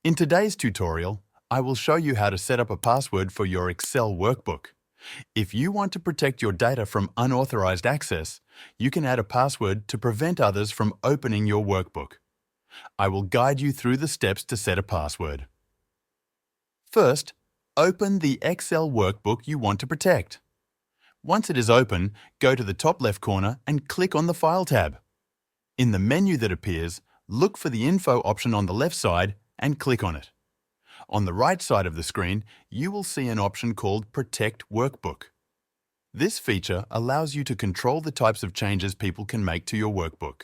In today's tutorial, I will show you how to set up a password for your Excel workbook. If you want to protect your data from unauthorized access, you can add a password to prevent others from opening your workbook. I will guide you through the steps to set a password. First, open the Excel workbook you want to protect. Once it is open, go to the top left corner and click on the File tab. In the menu that appears, look for the Info option on the left side and click on it. On the right side of the screen, you will see an option called Protect Workbook. This feature allows you to control the types of changes people can make to your workbook.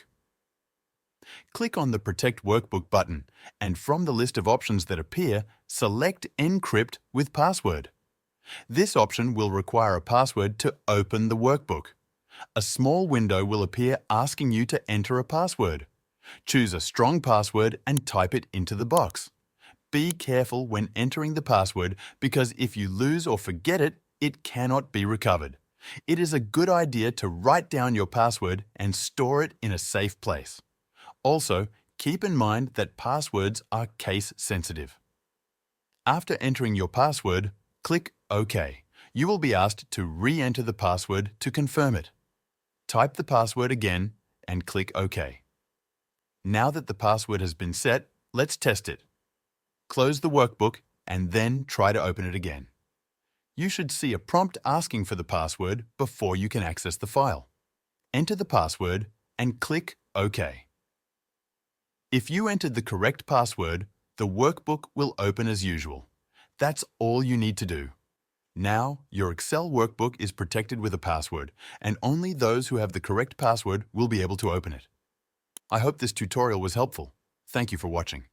Click on the Protect Workbook button, and from the list of options that appear, select Encrypt with Password. This option will require a password to open the workbook. A small window will appear asking you to enter a password. Choose a strong password and type it into the box. Be careful when entering the password because if you lose or forget it, it cannot be recovered. It is a good idea to write down your password and store it in a safe place. Also, keep in mind that passwords are case sensitive. After entering your password, click OK. You will be asked to re-enter the password to confirm it. Type the password again and click OK. Now that the password has been set, let's test it. Close the workbook and then try to open it again. You should see a prompt asking for the password before you can access the file. Enter the password and click OK. If you entered the correct password, the workbook will open as usual. That's all you need to do. Now, your Excel workbook is protected with a password, and only those who have the correct password will be able to open it. I hope this tutorial was helpful. Thank you for watching.